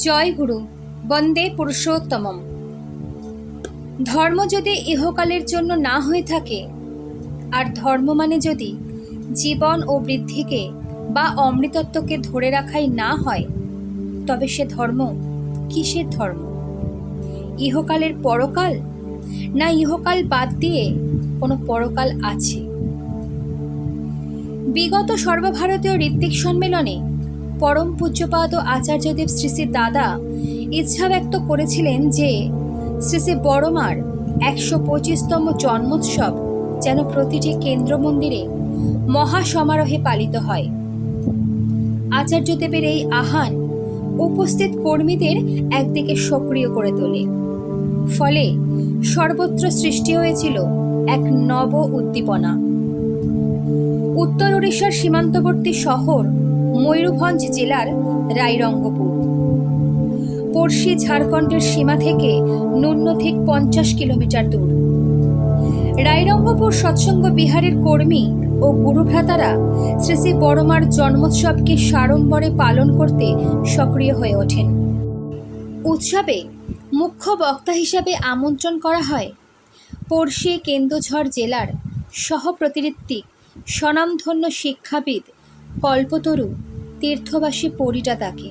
জয় গুরু, বন্দে পুরুষোত্তমম। ধর্ম যদি ইহকালের জন্য না হয়ে থাকে, আর ধর্ম মানে যদি জীবন ও বৃদ্ধিকে বা অমৃতত্বকে ধরে রাখাই না হয়, তবে সে ধর্ম কিসের ধর্ম? ইহকালের পরকাল, না ইহকাল বাদ দিয়ে কোনো পরকাল আছে? বিগত সর্বভারতীয় ঋত্বিক সম্মেলনে পরম পূজ্যপাদ আচার্যদেব শ্রী শ্রী দাদা ইচ্ছা ব্যক্ত করেছিলেন যে শ্রী শ্রী বড়মার 125তম জন্মোৎসব যেন প্রতিটি কেন্দ্র মন্দিরে মহাসমারোহে পালিত হয়। আচার্যদেবের এই আহ্বান উপস্থিত কর্মীদের একদিকে সক্রিয় করে তোলে, ফলে সর্বত্র সৃষ্টি হয়েছিল এক নব উদ্দীপনা। উত্তর ওড়িশার সীমান্তবর্তী শহর ময়ূরভঞ্জ জেলার রায়রঙ্গপুর, পড়শি ঝাড়খণ্ডের সীমা থেকে ন্যূনধিক 50 কিলোমিটার দূর। রায়রঙ্গপুর সৎসঙ্গ বিহারের কর্মী ও গুরুভ্রাতারা শ্রী শ্রী বড়মার জন্মোৎসবকে সাড়ম্বরে পালন করতে সক্রিয় হয়ে ওঠেন। উৎসবে মুখ্য বক্তা হিসাবে আমন্ত্রণ করা হয় পড়শি কেন্দুঝড় জেলার সহপ্রতিনিধিক স্বনামধন্য শিক্ষাবিদ কল্পতরু তীর্থবাসী পরিজাতাকে।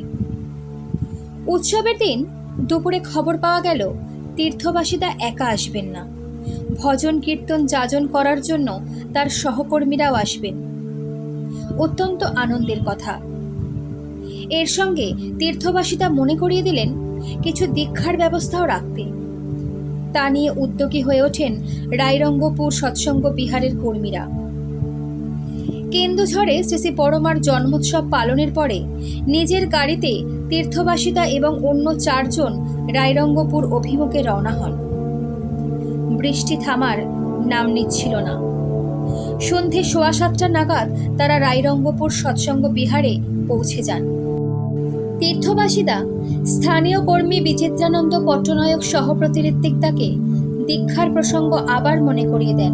উৎসবের দিন দুপুরে খবর পাওয়া গেল তীর্থবাসীদা একা আসবেন না, ভজন কীর্তন যাজন করার জন্য তার সহকর্মীরাও আসবেন। অত্যন্ত আনন্দের কথা। এর সঙ্গে তীর্থবাসীদা মনে করিয়ে দিলেন কিছু দীক্ষার ব্যবস্থাও রাখতে। তা নিয়ে উদ্যোগী হয়ে ওঠেন রায়রঙ্গপুর সৎসঙ্গ বিহারের কর্মীরা। কেন্দুঝড়ে শ্রী শ্রী বড়মার জন্মোৎসব পালনের পরে নিজের গাড়িতে তীর্থবাসীদা এবং অন্য 4 জন রায়রঙ্গপুর অভিমুখে রওনা হন। বৃষ্টি থামার নাম নিচ্ছিল না। সন্ধে 7:15 নাগাদ তারা রায়রঙ্গপুর সৎসঙ্গ বিহারে পৌঁছে যান। তীর্থবাসীদা স্থানীয় কর্মী বিচিত্রানন্দ পট্টনায়ক সহপ্রতিনিধিতাকে দীক্ষার প্রসঙ্গ আবার মনে করিয়ে দেন।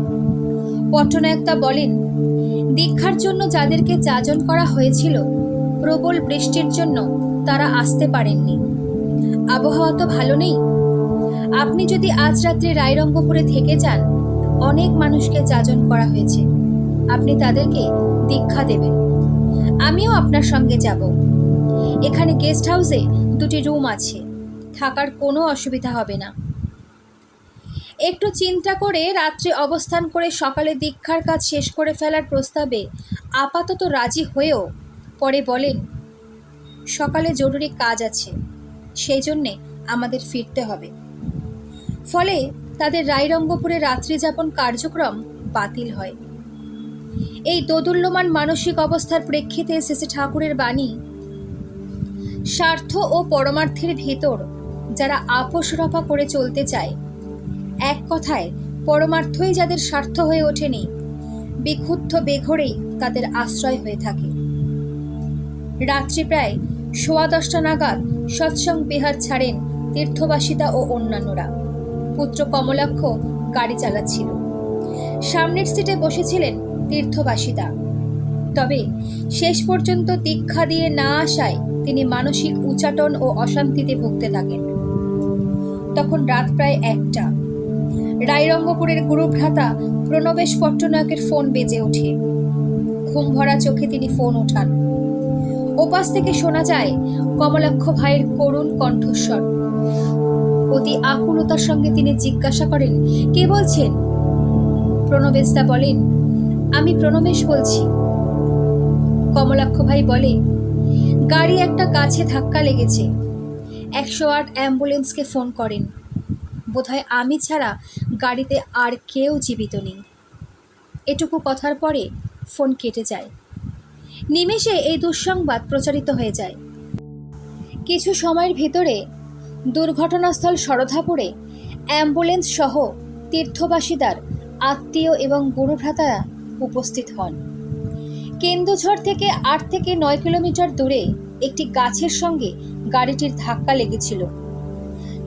পট্টনায়কতা বলেন, দীক্ষার জন্য যাদেরকে যাজন করা হয়েছিল, প্রবল বৃষ্টির জন্য তারা আসতে পারেননি। আবহাওয়া তো ভালো নেই। আপনি যদি আজ রাত্রে রায়রঙ্গপুরে থেকে যান, অনেক মানুষকে যাজন করা হয়েছে, আপনি তাদেরকে দীক্ষা দেবেন। আমিও আপনার সঙ্গে যাব। এখানে গেস্ট হাউসে 2টি রুম আছে, থাকার কোনো অসুবিধা হবে না। একটু চিন্তা করে রাত্রে অবস্থান করে সকালে দীক্ষার কাজ শেষ করে ফেলার প্রস্তাবে আপাতত রাজি হয়েও পরে বলেন, সকালে জরুরি কাজ আছে, সেই জন্যে আমাদের ফিরতে হবে। ফলে তাদের রায়রঙ্গপুরে রাত্রিযাপন কার্যক্রম বাতিল হয়। এই দোদুল্যমান মানসিক অবস্থার প্রেক্ষিতে শ্রী ঠাকুরের বাণী, স্বার্থ ও পরমার্থের ভেতর যারা আপোষ রফা করে চলতে চায়, এক কথায় পরমার্থই যাদের স্বার্থ হয়ে ওঠেনি, বিক্ষুব্ধ বেঘরেই তাদের আশ্রয় হয়ে থাকে। রাত্রি প্রায় 10:15 নাগাদ সৎসঙ্গ বিহার ছাড়েন তীর্থবাসীদা ও অন্যান্যরা। পুত্র কমলাক্ষ গাড়ি চালাচ্ছিল। সামনের সিটে বসেছিলেন তীর্থবাসীদা। তবে শেষ পর্যন্ত দীক্ষা দিয়ে না আসায় তিনি মানসিক উচাটন ও অশান্তিতে ভুগতে থাকেন। তখন রাত প্রায় 1টা। রায়রঙ্গপুরের গুরুভ্রাতা প্রণবেশ পট্টনায়কের ফোন বেজে ওঠে। ঘুম ভরা চোখে তিনি ফোন ওঠান। ওপাশ থেকে শোনা যায় কমলাক্ষ ভাইয়ের করুণ কণ্ঠস্বর। অতি আকুলতার সঙ্গে তিনি জিজ্ঞাসা করেন, কে বলছেন? প্রণবেশদা বলেন, আমি প্রণবেশ বলছি। কমলাক্ষ ভাই বলে, গাড়ি একটা গাছে ধাক্কা লেগেছে। 108 অ্যাম্বুলেন্সকে ফোন করেন। বোধহয় আমি ছাড়া গাড়িতে আর কেউ জীবিত নেই। এটুকু কথার পরে ফোন কেটে যায়। নিমেষে এই দুঃসংবাদ প্রচারিত হয়ে যায়। কিছু সময়ের ভিতরে দুর্ঘটনাস্থল সরধাপুরে অ্যাম্বুলেন্স সহ তীর্থবাসীদার আত্মীয় এবং গুরুভ্রাতারা উপস্থিত হন। কেন্দুঝড় থেকে 8 থেকে 9 কিলোমিটার দূরে একটি গাছের সঙ্গে গাড়িটির ধাক্কা লেগেছিল।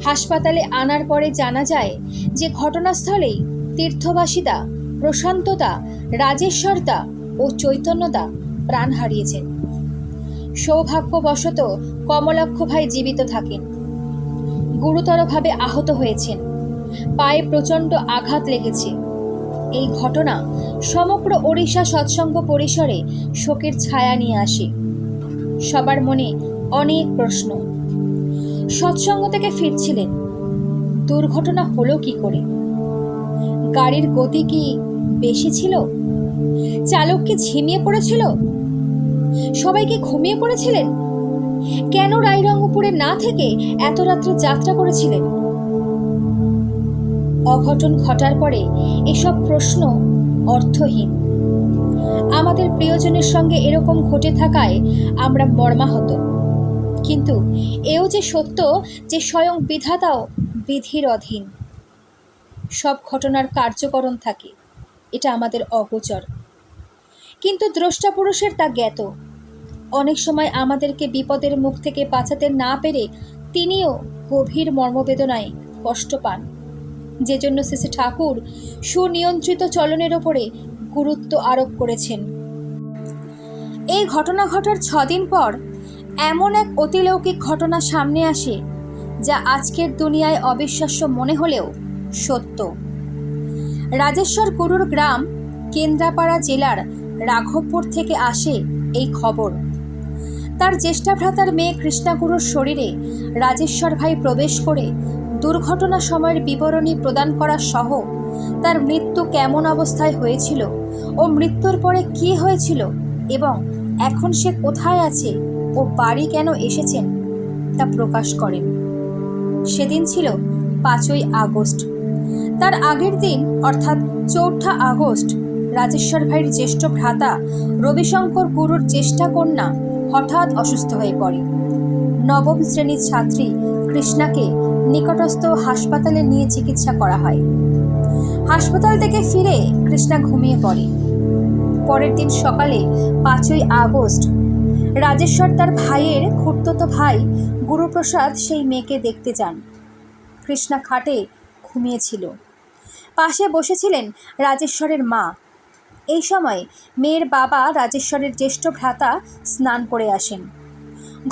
হাসপাতালে আনার পরে জানা যায় যে ঘটনাস্থলেই তীর্থবাসীদা, প্রশান্তদা, রাজেশ্বরদা ও চৈতন্যদা প্রাণ হারিয়েছেন। সৌভাগ্যবশত কমলাক্ষ ভাই জীবিত থাকেন। গুরুতরভাবে আহত হয়েছেন, পায়ে প্রচণ্ড আঘাত লেগেছে। এই ঘটনা সমগ্র ওড়িশা সৎসঙ্গ পরিসরে শোকের ছায়া নিয়ে আসে। সবার মনে অনেক প্রশ্ন। সৎসঙ্গ থেকে ফিরছিলেন, দুর্ঘটনা হলো কি করে? গাড়ির গতি কি বেশি ছিল? চালক কি ঝিমিয়ে পড়েছিল? সবাই কি ঘুমিয়ে পড়েছিলেন? কেন রায়রঙ্গপুরে না থেকে এত রাত্রে যাত্রা করেছিলেন? অঘটন ঘটার পরে এসব প্রশ্ন অর্থহীন। আমাদের প্রিয়জনের সঙ্গে এরকম ঘটে থাকায় আমরা মর্মাহত, কিন্তু এও যে সত্য যে স্বয়ং বিধাতাও বিধির অধীন। সব ঘটনার কার্যকরণ থাকে, এটা আমাদের অগোচর, কিন্তু দ্রষ্টা পুরুষের তা জ্ঞাত। অনেক সময় আমাদেরকে বিপদের মুখ থেকে বাঁচাতে না পেরে তিনিও গভীর মর্মবেদনায় কষ্ট পান, যে জন্য শ্রী ঠাকুর সুনিয়ন্ত্রিত চলনের ওপরে গুরুত্ব আরোপ করেছেন। এই ঘটনা ঘটার 6 দিন পর এমন এক অতিলৌকিক ঘটনা সামনে আসে, যা আজকের দুনিয়ায় অবিশ্বাস্য মনে হলেও সত্য। রাজেশ্বর গুরুর গ্রাম কেন্দ্রাপাড়া জেলার রাঘবপুর থেকে আসে এই খবর। তার জ্যেষ্ঠা ভ্রাতার মেয়ে কৃষ্ণা গুরুর শরীরে রাজেশ্বর ভাই প্রবেশ করে দুর্ঘটনা সময়ের বিবরণী প্রদান করা সহ তার মৃত্যু কেমন অবস্থায় হয়েছিল ও মৃত্যুর পরে কী হয়েছিল এবং এখন সে কোথায় আছে ও বাড়ি কেন এসেছেন তা প্রকাশ করেন। সেদিন ছিল 5ই আগস্ট। তার আগের দিন অর্থাৎ 4 আগস্ট রাজেশ্বর ভাইয়ের জ্যেষ্ঠ ভ্রাতা রবিশঙ্কর গুরুর জ্যেষ্ঠা কন্যা হঠাৎ অসুস্থ হয়ে পড়ে। নবম শ্রেণীর ছাত্রী কৃষ্ণাকে নিকটস্থ হাসপাতালে নিয়ে চিকিৎসা করা হয়। হাসপাতাল থেকে ফিরে কৃষ্ণা ঘুমিয়ে পড়ে। পরের দিন সকালে 5ই আগস্ট রাজেশ্বর তার ভাইয়ের খুড়তুতো ভাই গুরুপ্রসাদ সেই মেয়েকে দেখতে যান। কৃষ্ণা খাটে ঘুমিয়েছিল, পাশে বসেছিলেন রাজেশ্বরের মা। এই সময় মেয়ের বাবা রাজেশ্বরের জ্যেষ্ঠ ভ্রাতা স্নান করে আসেন।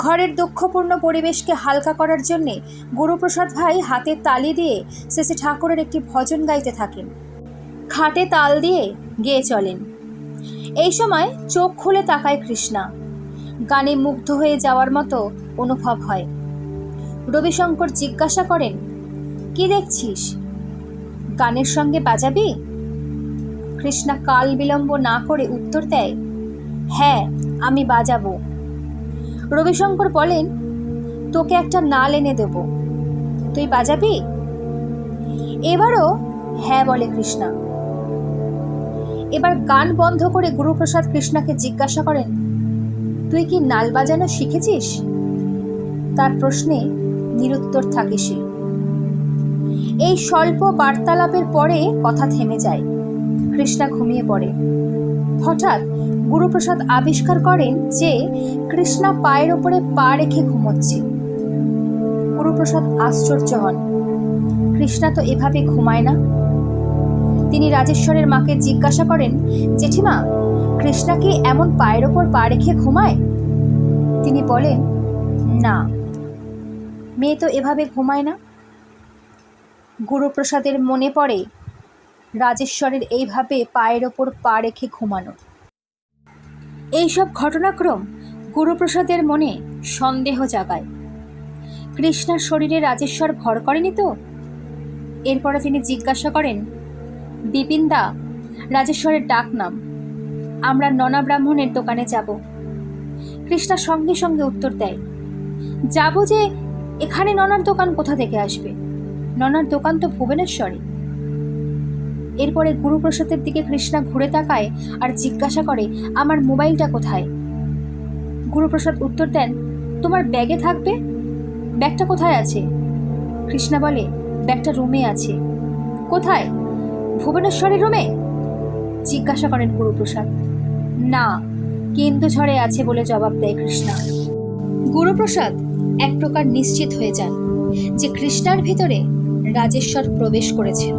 ঘরের দুঃখপূর্ণ পরিবেশকে হালকা করার জন্যে গুরুপ্রসাদ ভাই হাতে তালি দিয়ে শ্রী ঠাকুরের একটি ভজন গাইতে থাকেন। খাটে তাল দিয়ে গেয়ে চলেন। এই সময় চোখ খুলে তাকায় কৃষ্ণা। গানে মুগ্ধ হয়ে যাওয়ার মতো অনুভব হয়। রবিশঙ্কর জিজ্ঞাসা করেন, কি দেখছিস? গানের সঙ্গে বাজাবি? কৃষ্ণা কাল বিলম্ব না করে উত্তর দেয়, হ্যাঁ, আমি বাজাবো। রবিশঙ্কর বলেন, তোকে একটা নাল এনে দেব, তুই বাজাবি? এবারও হ্যাঁ বলে কৃষ্ণা। এবার গান বন্ধ করে গুরুপ্রসাদ কৃষ্ণাকে জিজ্ঞাসা করেন, তুই কি নাল বাজানো শিখেছিস? তার প্রশ্নে নিরুত্তর থাকে সে। এই স্বল্প বার্তালাপের পরে কথা থেমে যায়। কৃষ্ণা ঘুমিয়ে পড়ে। হঠাৎ গুরুপ্রসাদ আবিষ্কার করেন যে কৃষ্ণা পায়ের ওপরে পা রেখে ঘুমোচ্ছে। গুরুপ্রসাদ আশ্চর্য হন, কৃষ্ণা তো এভাবে ঘুমায় না। তিনি রাজেশ্বরের মাকে জিজ্ঞাসা করেন, জেঠিমা, কৃষ্ণা কি এমন পায়ের ওপর পা রেখে ঘুমায়? তিনি বলেন, না, মেয়ে তো এভাবে ঘুমায় না। গুরুপ্রসাদের মনে পড়ে রাজেশ্বরের এইভাবে পায়ের ওপর পা রেখে ঘুমানো। এইসব ঘটনাক্রম গুরুপ্রসাদের মনে সন্দেহ জাগায়। কৃষ্ণার শরীরে রাজেশ্বর ভর করেনি তো? এরপরে তিনি জিজ্ঞাসা করেন, বিপিনদা, রাজেশ্বরের ডাক নাম, আমরা ননা ব্রাহ্মণের দোকানে যাব। কৃষ্ণা সঙ্গে সঙ্গে উত্তর দেয়, যাব যে, এখানে ননার দোকান কোথা থেকে আসবে? ননার দোকান তো ভুবনেশ্বরে। এরপরে গুরুপ্রসাদের দিকে কৃষ্ণা ঘুরে তাকায় আর জিজ্ঞাসা করে, আমার মোবাইলটা কোথায়? গুরুপ্রসাদ উত্তর দেন, তোমার ব্যাগে থাকবে। ব্যাগটা কোথায় আছে? কৃষ্ণা বলে, ব্যাগটা রুমে আছে। কোথায়? ভুবনেশ্বরের রুমে? জিজ্ঞাসা করেন গুরুপ্রসাদ। না, কেন্দুঝড়ে আছে বলে জবাব দেয় কৃষ্ণা। গুরুপ্রসাদ এক প্রকার নিশ্চিত হয়ে যান যে কৃষ্ণার ভিতরে রাজেশ্বর প্রবেশ করেছেন।